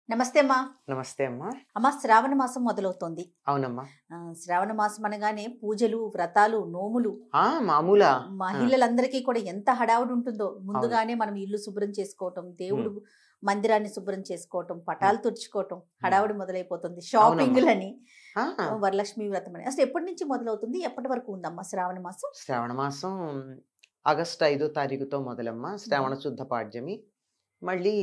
నమస్తే అమ్మా. నమస్తే అమ్మా. అమ్మా, శ్రావణ మాసం మొదలవుతోంది. అవునమ్మా. శ్రావణ మాసం అనగానే పూజలు, వ్రతాలు, నోములు. మామూలా? మహిళలందరికీ కూడా ఎంత హడావుడి ఉంటుందో. అవును. ముందుగానే మనం ఇల్లు శుభ్రం చేసుకోవటం, దేవుడు హ్మ్. మందిరాన్ని శుభ్రం చేసుకోవటం, హ్మ్. పటాలు తుడుచుకోవటం, హ్మ్. హడావుడి మొదలైపోతుంది. అవునమ్మా. షాపింగ్‌లని, ఆ! వరలక్ష్మి వ్రతం అని. అసలు ఎప్పటి నుంచి మొదలవుతుంది? ఎప్పటి వరకు ఉందమ్మా శ్రావణ మాసం? శ్రావణ మాసం ఆగస్టు 5వ తారీఖుతో మొదలమ్మా. హుహు. శ్రావణ శుద్ధ పాడ్యమి. మళ్ళీ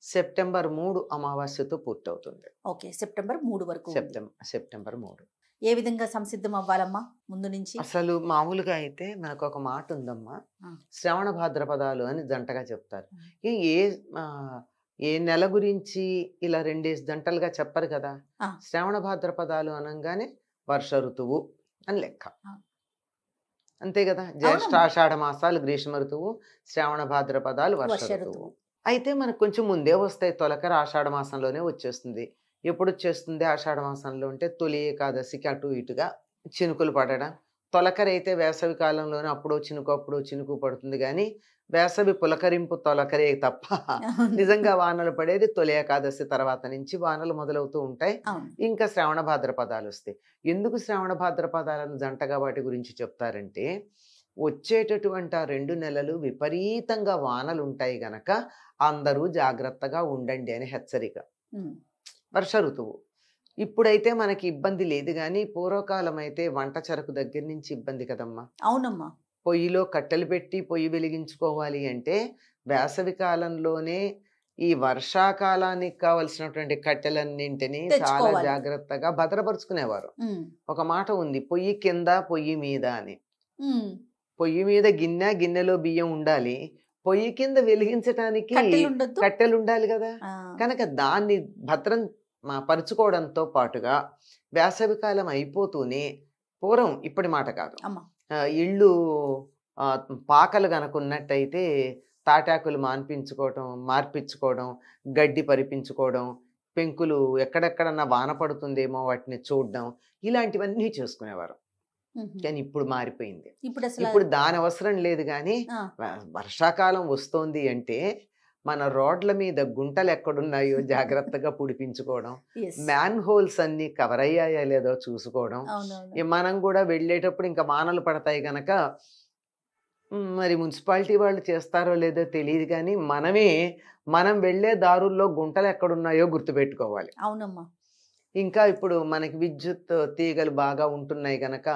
సెప్టెంబర్ 3 అమావాస్యతో పూర్తవుతుంది. ఓకే. సెప్టెంబర్ 3 వరకు ఉంది. సెప్టెంబర్ 3. ఏ విధంగా సంసిద్ధం అవ్వాలమ్మా ముందు నుంచి? అసలు మామూలుగా అయితే మనకొక మాట ఉందమ్మా. ఆ! శ్రవణ భాద్రపదాలు అని జంటగా చెప్తారు. హ్మ్. ఈ ఏ ఆహ్, ఏ నెల గురించి ఇలా 2 జంటలుగా చెప్పరు కదా! ఆ! శ్రావణ భాద్రపదాలు అనంగానే వర్ష ఋతువు అని లెక్క. ఆ! అంతే గదా! జ్యేష్ఠ, అవునమ్మా. ఆషాఢ మాసాలు గ్రీష్మ ఋతువు, శ్రావణ భాద్రపదాలు వర్ష వర్ష ఋతువు. ఋతువు. అయితే మనకు కొంచెం ముందే వస్తాయి. తొలకరి ఆషాఢ మాసంలోనే వచ్చేస్తుంది. ఎప్పుడొచ్చేస్తుంది ఆషాఢ మాసంలో అంటే తొలి ఏకాదశికి అటు ఇటుగా చినుకులు పడడం. తొలకరైతే వేసవి కాలంలోనే అప్పుడో చినుకు, అప్పుడో చినుకు పడుతుంది గానీ, వేసవి పులకరింపు తొలకరే తప్ప అవును. నిజంగా వానలు పడేది తొలి ఏకాదశి తర్వాత నుంచి వానలు మొదలవుతూ ఉంటాయి. అవును. ఇంకా శ్రావణ భాద్రపదాలొస్తాయి. ఎందుకు శ్రావణ భాద్రపదాలను జంటగా వాటి గురించి చెప్తారంటే, వచ్చేటటువంటి ఆ 2 నెలలు విపరీతంగా వానలుంటాయి గనక, అందరూ జాగ్రత్తగా ఉండండి అని హెచ్చరిక. హ్మ్. వర్ష ఋతువు. ఇప్పుడైతే మనకి ఇబ్బంది లేదు గానీ, పూర్వకాలమైతే వంట చెరకు దగ్గర నుంచి ఇబ్బంది కదమ్మా! అవునమ్మా. పొయ్యిలో కట్టెలు పెట్టి పొయ్యి వెలిగించుకోవాలి అంటే, వేసవి కాలంలోనే ఈ వర్షాకాలానికి కావాల్సినటువంటి కట్టెలన్నింటినీ చాలా తెచ్చుకోవాలి. జాగ్రత్తగా భద్రపరుచుకునేవారు. హ్మ్. ఒక మాట ఉంది. పొయ్యి కింద, పొయ్యి మీద అని. హ్మ్. పొయ్యి మీద గిన్నె, గిన్నెలో బియ్యం ఉండాలి. పొయ్యి కింద వెలిగించటానికి కట్టెలుండొద్దు. కట్టెలుండాలి గదా! ఆ! కనుక దాన్ని భద్రం పరుచుకోవడంతో పాటుగా వేసవికాలం అయిపోతూనే పూర్వం ఇప్పటి మాట కాదు. అమ్మ. ఇళ్ళు పాకలు గనకున్నట్టయితే తాటాకులు మార్పించుకోవడం, గడ్డి పరిపించుకోవడం, పెంకులు ఎక్కడెక్కడన్నా వాన పడుతుందేమో వాటిని చూడడం, ఇలాంటివన్నీ చేసుకునేవారు. హుహు. కానీ ఇప్పుడు మారిపోయింది. ఇప్పుడసల ఇప్పుడు దాని అవసరం లేదు గానీ, ఆ! వర్షాకాలం వస్తోంది అంటే, మన రోడ్ల మీద గుంటలెక్కడున్నాయో జాగ్రత్తగా పుడిపించుకోవడం, యెస్. మ్యాన్ హోల్స్ అన్నీ కవర్ అయ్యాయా లేదో చూసుకోవడం, అవునవును. మనం గూడా వెళ్ళేటప్పుడు ఇంకా వానలు పడతాయి గనక మరి మున్సిపాలిటీ వాళ్ళు చేస్తారో లేదో తెలీదు గానీ, మనం వెళ్ళే దారుల్లో గుంటలెక్కడున్నాయో గుర్తుపెట్టుకోవాలి. అవునమ్మా. ఇంకా ఇప్పుడు మనకి విద్యుత్ తీగలు బాగా ఉంటున్నాయి గనక,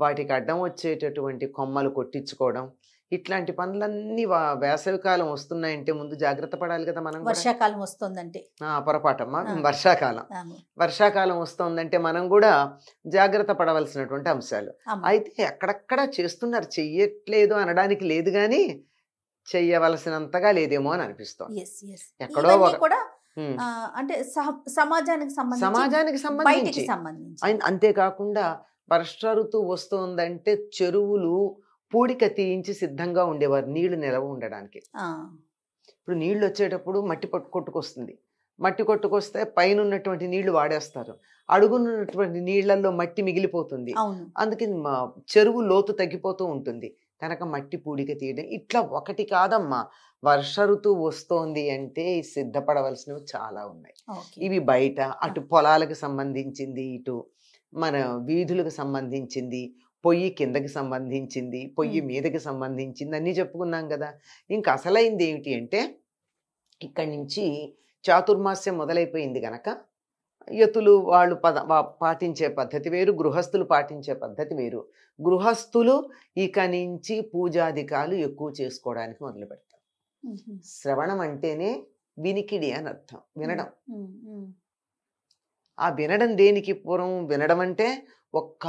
వాటికి అడ్డం వచ్చేటటువంటి కొమ్మలు కొట్టించుకోవడం, ఇట్లాంటి పనులన్నీ వేసవికాలం వస్తున్నాయంటే ముందు జాగ్రత్త పడాలి కదా మనం గూడా. వర్షాకాలం వస్తోందంటే. పొరపాటమ్మా. ఆ! వర్షాకాలం. అవును. వర్షాకాలం వస్తోందంటే మనం గూడా జాగ్రత్త పడవలసినటువంటి అంశాలు. అమ్మ. అయితే అక్కడక్కడ చేస్తున్నారు. చెయ్యట్లేదు అనడానికి లేదు గానీ, చెయ్యవలసినంతగా లేదేమో అని అనిపిస్తోంది. యెస్. యెస్. ఎక్కడో ఇవన్నీ ఒక కూడా హ్మ్. అంటే సమాజానికి సంబంధించి, సమాజానికి బయటికి సంబంధించి. సంబంధించి. అంతేకాకుండా వర్ష ఋతువు వస్తోందంటే చెరువులు పూడిక తీయించి సిద్ధంగా ఉండేవారు నీళ్లు నిలవ ఉండడానికి. ఆ! ఇప్పుడు నీళ్లొచ్చేటప్పుడు మట్టి కొట్టుకొస్తుంది. మట్టి కొట్టుకొస్తే పైనున్నటువంటి నీళ్లు వాడేస్తారు. అడుగునున్నటువంటి నీళ్లల్లో మట్టి మిగిలిపోతుంది. అవును. అందుకని చెరువు లోతు తగ్గిపోతూ ఉంటుంది. కనుక మట్టి పూడిక తీయడం ఇట్లా ఒకటి కాదమ్మా. వర్ష ఋతువు వస్తోంది అంటే సిద్ధపడవలసినవి చాలా ఉన్నాయి. ఓకే. ఇవి బయట ఆ! అటు పొలాలకు సంబంధించింది, ఇటు మన వీధులకు సంబంధించింది, పొయ్యి కిందకి సంబంధించింది, పొయ్యి హ్మ్. మీదకి సంబంధించింది అన్నీ చెప్పుకున్నాం గదా! ఇంక అసలైంది ఏమిటి అంటే ఇక్కడి నుంచి చాతుర్మాస్యం మొదలైపోయింది గనక యతులు వాళ్ళు పాటించే పద్ధతి వేరు. గృహస్థులు పాటించే పద్ధతి వేరు. గృహస్థులు ఇక నుంచి పూజాదికాలు ఎక్కువ చేసుకోవడానికి మొదలుపెడతారు. హుహు. శ్రవణం అంటేనే వినికిడి అని అర్థం. హ్మ్. వినడం. హ్మ్. హ్మ్. ఆ వినడం దేనికి పూర్వం వినడం అంటే ఒక్క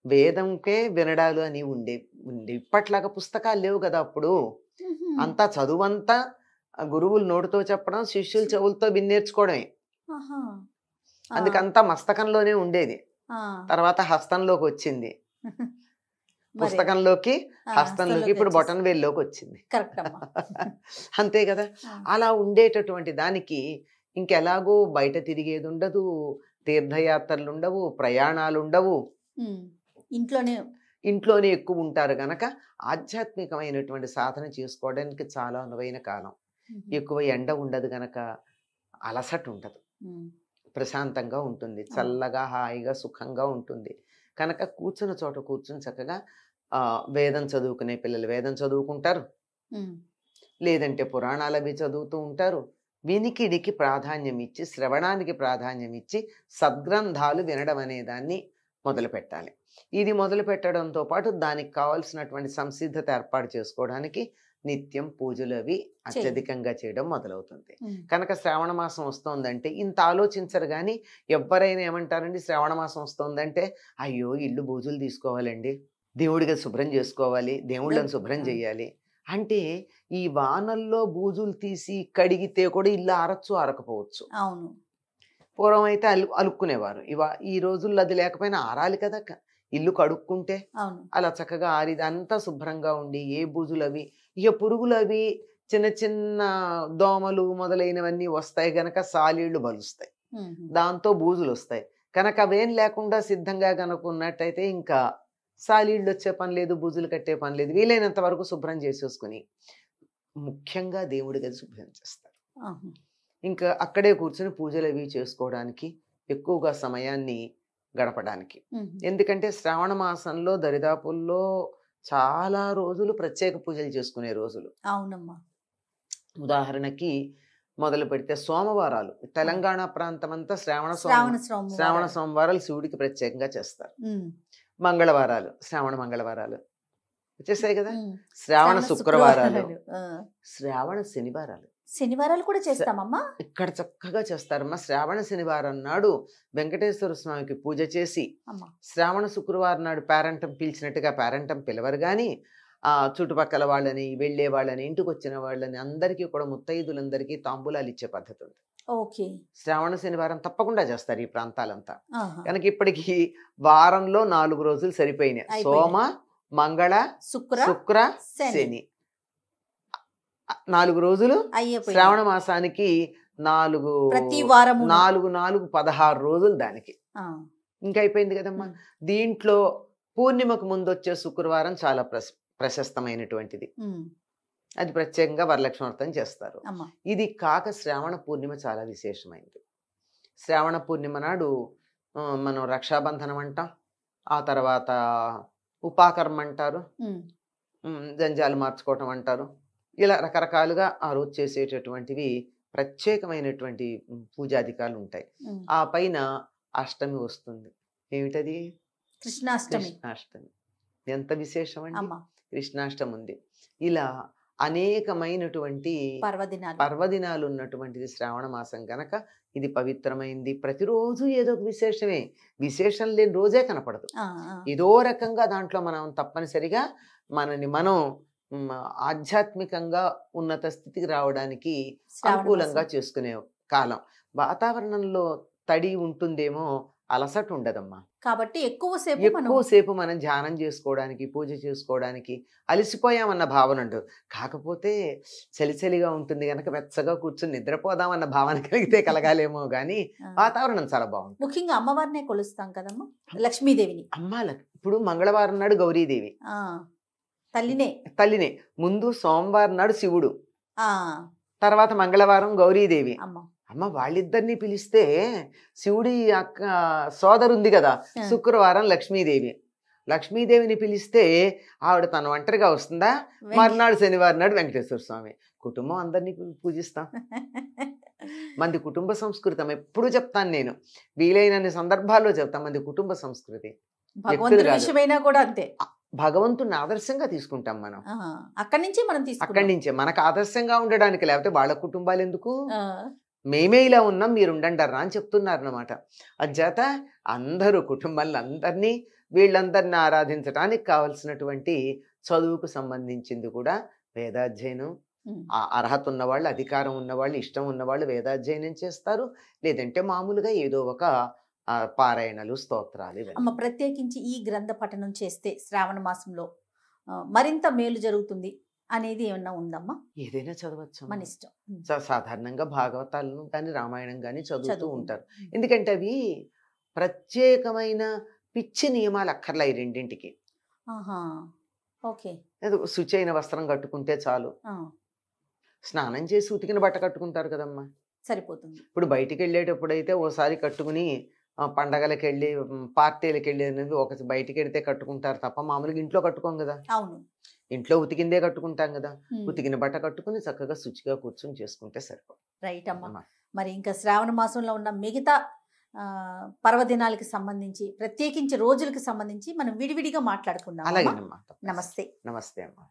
వేదంకే వినడాలు అని ఉండేవి. ఇప్పట్లాగా పుస్తకాలు లేవు గదా! అప్పుడు. హుహు. అంతా చదువంతా గురువులు నోటితో చెప్పడం, శిష్యులు చెవులతో విని నేర్చుకోవడమే. ఆహా! ఆ! అందుకంతా మస్తకంలోనే ఉండేది. ఆ! తర్వాత హస్తంలోకొచ్చింది. మరి పుస్తకంలోకి, హస్తంలోకి ఇప్పుడు హస్తంలోకొచ్చేసి బొటనవేలులోకొచ్చింది. కరెక్ట్ అమ్మా. అంతే గదా! ఆ! అలా ఉండేటటువంటి దానికి ఇంకెలాగో బయట తిరిగేదుండదు, తీర్థయాత్రలుండవు, ప్రయాణాలుండవు. హ్మ్. ఇంట్లోనే. ఇంట్లోనే ఎక్కువుంటారు గనక ఆధ్యాత్మికమైనటువంటి సాధన చేసుకోవడానికి చాలా అనువైన కాలం. హుహు. ఎక్కువ ఎండ ఉండదు గనక అలసటుండదు. ఉమ్. ప్రశాంతంగా ఉంటుంది, అవును. చల్లగా హాయిగా సుఖంగా ఉంటుంది. కనుక కూర్చున్న చోట కూర్చుని చక్కగా వేదం చదువుకునే పిల్లలు వేదం చదువుకుంటారు, ఉమ్. లేదంటే పురాణాలు అవి చదువుతూ ఉంటారు. వినికిడికి ప్రాధాన్యం ఇచ్చి, శ్రవణానికి ప్రాధాన్యం ఇచ్చి, సద్గ్రంథాలు వినడం అనే దాన్ని మొదలు పెట్టాలి. ఇది మొదలు పెట్టడంతో పాటు దానికి కావాల్సినటువంటి సంసిద్ధత ఏర్పాటు చేసుకోవడానికి నిత్యం పూజలు అవి చేయాలి. అత్యధికంగా చేయడం మొదలవుతుంది. ఉమ్. కనుక శ్రావణ మాసం వస్తోందంటే ఇంత ఆలోచించరు. కానీ ఎవరైనా ఏమంటారండి, శ్రావణ మాసం వస్తోందంటే అయ్యో ఇల్లు బూజులు తీసుకోవాలండి, దేవుడిగా శుభ్రం చేసుకోవాలి, దేవుళ్ళని శుభ్రం ఆ. చేయాలి అంటే ఈ వానల్లో బూజులు తీసి కడిగితే కూడా ఇల్లు ఆరచ్చు ఆరకపోవచ్చు. అవును. పూర్వం అయితే అలుక్కునేవారు. ఈ రోజుల్లో అది లేకపోయినా ఆరాలి కదా, ఇల్లు కడుక్కుంటే అవును. అలా చక్కగా ఆరిది అంతా శుభ్రంగా ఉండి ఏ బూజులు అవి ఇక పురుగులు అవి చిన్న చిన్న దోమలు మొదలైనవన్నీ వస్తాయి గనక సాలీళ్లు బలుస్తాయి, ఉమ్. దాంతో బూజులు వస్తాయి. కనుక అవేం లేకుండా సిద్ధంగా కనుక ఉన్నట్టయితే ఇంకా సాలీళ్ళు వచ్చే పని లేదు, బూజులు కట్టే పని లేదు. వీలైనంత వరకు శుభ్రం చేసేసుకుని ముఖ్యంగా దేవుడి గది శుభ్రం చేస్తారు. ఆహా. ఇంకా అక్కడే కూర్చొని పూజలు అవి చేసుకోవడానికి ఎక్కువగా సమయాన్ని గడపడానికి. ఉమ్. ఎందుకంటే శ్రావణ మాసంలో దరిదాపుల్లో చాలా రోజులు ప్రత్యేక పూజలు చేసుకునే రోజులు. అవునమ్మా. ఉదాహరణకి మొదలు పెడితే సోమవారాలు, తెలంగాణ ప్రాంతం అంతా శ్రావణ శ్రావణ సోమవారాలు శివుడికి ప్రత్యేకంగా చేస్తారు. ఉమ్. మంగళవారాలు శ్రావణ మంగళవారాలు వచ్చేసాయి కదా. ఉమ్. శ్రావణ శుక్రవారాలు, ఆ. శ్రావణ శనివారాలు శనివారాలు కూడా చేస్తామమ్మా. ఇక్కడ చక్కగా చేస్తారమ్మా. శ్రావణ శనివారం నాడు వెంకటేశ్వర స్వామికి పూజ చేసి, అమ్మా. శ్రావణ శుక్రవారం నాడు పేరంటం పిలిచినట్టుగా పేరంటం పిలవరు కానీ చుట్టుపక్కల వాళ్ళని, వెళ్ళే వాళ్ళని, ఇంటికి వచ్చిన వాళ్ళని అందరికీ కూడా ముత్తైదులందరికీ తాంబూలాలు ఇచ్చే పద్ధతి ఉంది. ఓకే. శ్రావణ శనివారం తప్పకుండా చేస్తారు ఈ ప్రాంతాలంతా. ఆహా. కనుక ఇప్పటికి వారంలో 4 రోజులు సరిపోయినాయి. అయిపోయినాయి. సోమ, మంగళ, శుక్ర శుక్ర, శని 4 రోజులు. అయ్యిపోయింది. శ్రావణ మాసానికి 4 ప్రతి వారము 16 రోజులు దానికి. ఆ. ఇంకా అయిపోయింది కదమ్మా. ఉమ్. దీంట్లో పూర్ణిమకు ముందు వచ్చే శుక్రవారం చాలా ప్రశస్తమైనటువంటిది. ఉమ్. అది ప్రత్యేకంగా వరలక్ష్మి వ్రతం చేస్తారు. అమ్మా. ఇది కాక శ్రావణ పూర్ణిమ చాలా విశేషమైనది. శ్రావణ పూర్ణిమ నాడు మనం రక్షాబంధనం అంటాం, ఆ తర్వాత ఉపాకర్మ అంటారు, ఉమ్. జంజాలు మార్చుకోవటం అంటారు. ఇలా రకరకాలుగా ఆ రోజు చేసేటటువంటివి ప్రత్యేకమైనటువంటి పూజాధికాలు ఉంటాయి. ఉమ్. ఆ పైన అష్టమి వస్తుంది. ఏమిటది? కృష్ణాష్టమి. కృష్ణాష్టమి. ఎంత విశేషం అండి. అమ్మా. కృష్ణాష్టమి ఉంది. ఇలా అనేకమైనటువంటి పర్వదినాలు ఉన్నటువంటిది శ్రావణ మాసం కనుక ఇది పవిత్రమైంది. ప్రతిరోజు ఏదో ఒక విశేషమే, విశేషం లేని రోజే కనపడదు. ఆ. ఆ. ఏదో రకంగా దాంట్లో మనం తప్పనిసరిగా మనని మనం ఆధ్యాత్మికంగా ఉన్నత స్థితికి రావడానికి శ్రావణ అనుకూలంగా మాసం. చేసుకునే కాలం. వాతావరణంలో తడి ఉంటుందేమో, అలసట ఉండదమ్మా. కాబట్టి ఎక్కువసేపు మనం ధ్యానం చేసుకోవడానికి, పూజ చేసుకోవడానికి అలసిపోయామన్న భావన ఉండదు. కాకపోతే చలిచలిగా ఉంటుంది కనుక వెచ్చగా కూర్చొని నిద్రపోదామన్న భావన కలిగితే కలగాలేమో కానీ ఆ. వాతావరణం చాలా బాగుంటుంది. ముఖ్యంగా అమ్మవారినే కొలుస్తాం కదమ్మా, లక్ష్మీదేవిని. ఇప్పుడు మంగళవారం నాడు గౌరీదేవి ఆ. తల్లినే. ముందు సోమవారం నాడు శివుడు, ఆ. తర్వాత మంగళవారం గౌరీదేవి. అమ్మ. వాళ్ళిద్దరిని పిలిస్తే శివుడి అక్క సోదరుంది కదా శుక్రవారం లక్ష్మీదేవిని పిలిస్తే ఆవిడ తన ఒంటరిగా వస్తుందా? మర్నాడు శనివారం నాడు వెంకటేశ్వర స్వామి. కుటుంబం అందరినీ పూజిస్తాం. మంది కుటుంబ సంస్కృతం ఎప్పుడు చెప్తాను నేను, వీలైనన్ని సందర్భాల్లో చెప్తాం. మంది కుటుంబ సంస్కృతి. భగవంతుడి విషయమైనా కూడా అంతే. భగవంతుని ఆదర్శంగా తీసుకుంటాం మనం. అక్కడి నుంచే మనకు ఆదర్శంగా ఉండడానికి, లేకపోతే వాళ్ళ కుటుంబాలు ఎందుకు? మేమే ఇలా ఉన్నాం, మీరు ఉండండరా అని చెప్తున్నారు అన్నమాట. అంచేత అందరూ కుటుంబాలను అందరినీ వీళ్ళందరినీ ఆరాధించడానికి కావలసినటువంటి చదువుకు సంబంధించింది కూడా వేదాధ్యయనం. అర్హత ఉన్నవాళ్ళు, అధికారం ఉన్నవాళ్ళు, ఇష్టం ఉన్నవాళ్ళు వేదాధ్యయనం చేస్తారు. లేదంటే మామూలుగా ఏదో ఒక పారాయణలు, స్తోత్రాలు. అమ్మ, ప్రత్యేకించి ఈ గ్రంథ పఠనం చేస్తే శ్రావణ మాసంలో మరింత మేలు జరుగుతుంది అనేది ఏమన్నా ఉందమ్మా? ఏదైనా చదవచ్చు, మన ఇష్టం. సాధారణంగా భాగవతాలను కానీ రామాయణం కానీ చదువుతూ ఉంటారు. ఎందుకంటే అవి ప్రత్యేకమైన పిచ్చి నియమాలు అక్కర్లే ఈ రెండింటికి. శుచి అయిన వస్త్రం కట్టుకుంటే చాలు. స్నానం చేసి ఉతికిన బట్ట కట్టుకుంటారు కదమ్మా. సరిపోతుంది. ఇప్పుడు బయటికి వెళ్ళేటప్పుడు అయితే ఓసారి కట్టుకుని పండగలకి వెళ్ళి పార్టీలకు వెళ్ళి అనేది ఒక బయటికి వెళ్తే కట్టుకుంటారు తప్ప మామూలుగా ఇంట్లో కట్టుకోం కదా. అవును. ఇంట్లో ఉతికిందే కట్టుకుంటాం కదా. ఉమ్. ఉతికిన బట్ట కట్టుకుని చక్కగా శుచిగా కూర్చొని చేసుకుంటే సరిపోతుంది. రైట్ అమ్మా. అమ్మా. మరి ఇంకా శ్రావణ మాసంలో ఉన్న మిగతా పర్వదినాలకి సంబంధించి, ప్రత్యేకించి రోజులకి సంబంధించి మనం విడివిడిగా మాట్లాడుకుందాం. అలాగేనమ్మా. నమస్తే. నమస్తే అమ్మా.